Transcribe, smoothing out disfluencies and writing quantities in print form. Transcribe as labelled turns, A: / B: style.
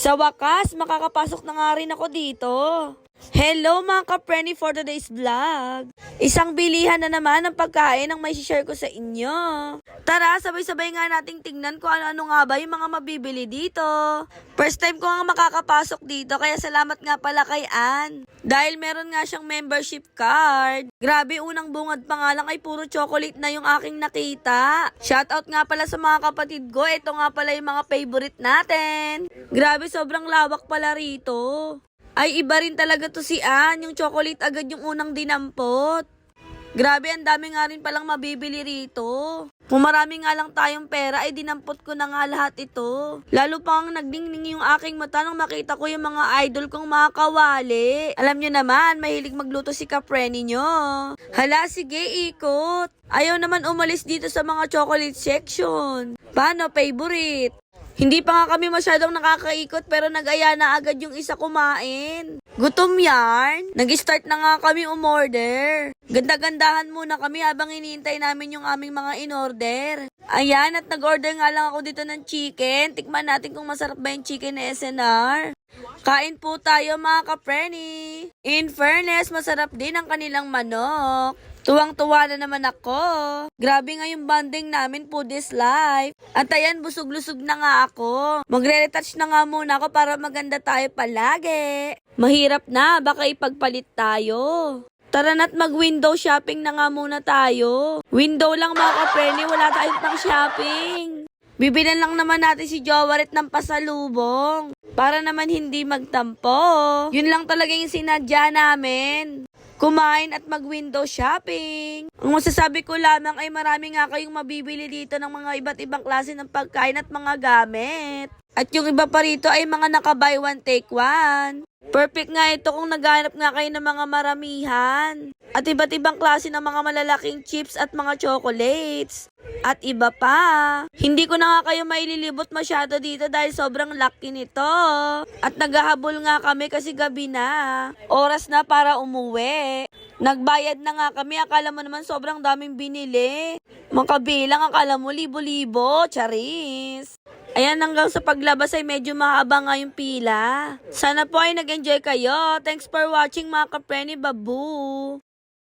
A: Sa wakas, makakapasok na nga rin ako dito. Hello mga ka-Prenny for today's vlog. Isang bilihan na naman ng pagkain ang may share ko sa inyo. Tara, sabay-sabay nga nating tingnan kung ano-ano nga ba yung mga mabibili dito. First time ko nga makakapasok dito, kaya salamat nga pala kay Ann. Dahil meron nga siyang membership card. Grabe, unang bungad pa nga lang ay puro chocolate na yung aking nakita. Shoutout nga pala sa mga kapatid ko. Ito nga pala yung mga favorite natin. Grabe, sobrang lawak pala rito. Ay, iba rin talaga to si Ann. Yung chocolate agad yung unang dinampot. Grabe, ang dami nga rin palang mabibili rito. Kung marami nga lang tayong pera, ay dinampot ko na nga lahat ito. Lalo pang nagdingning yung aking mata nang makita ko yung mga idol kong mga kawali. Alam nyo naman, mahilig magluto si ka-Prenny nyo. Hala, sige, ikot. Ayaw naman umalis dito sa mga chocolate section. Paano, favorite? Hindi pa nga kami masyadong nakakaikot pero nag-aya na agad yung isa kumain. Gutom yarn. Nag-start na nga kami umorder. Ganda-gandahan muna kami habang iniintay namin yung aming mga in-order. Ayan, at nag-order nga lang ako dito ng chicken. Tikman natin kung masarap ba yung chicken na SNR. Kain po tayo mga ka-Prenny. In fairness, masarap din ang kanilang manok. Tuwang-tuwa na naman ako. Grabe nga yung bonding namin po this life. At ayan, busog-lusog na nga ako. Magre-retouch na nga muna ako para maganda tayo palagi. Mahirap na, baka ipagpalit tayo. Tara na't mag-window shopping na nga muna tayo. Window lang mga ka-Prenny, wala tayong pang shopping. Bibilan lang naman natin si Jowaret ng pasalubong. Para naman hindi magtampo. Yun lang talaga yung sinadya namin. Kumain at mag-window shopping. Ang masasabi ko lamang ay marami nga kayong mabibili dito ng mga iba't ibang klase ng pagkain at mga gamit. At yung iba pa rito ay mga naka-buy one take one. Perfect nga ito kung naghanap nga kayo ng mga maramihan. At iba't ibang klase ng mga malalaking chips at mga chocolates. At iba pa. Hindi ko na nga kayo maililibot masyado dito dahil sobrang laki nito. At naghahabol nga kami kasi gabi na. Oras na para umuwi. Nagbayad na nga kami. Akala mo naman sobrang daming binili. Makabilang, akala mo libo-libo. Charis. Ayan, hanggang sa paglabas ay medyo mahaba nga yung pila. Sana po ay nag-enjoy kayo. Thanks for watching mga ka-Prenny, babu.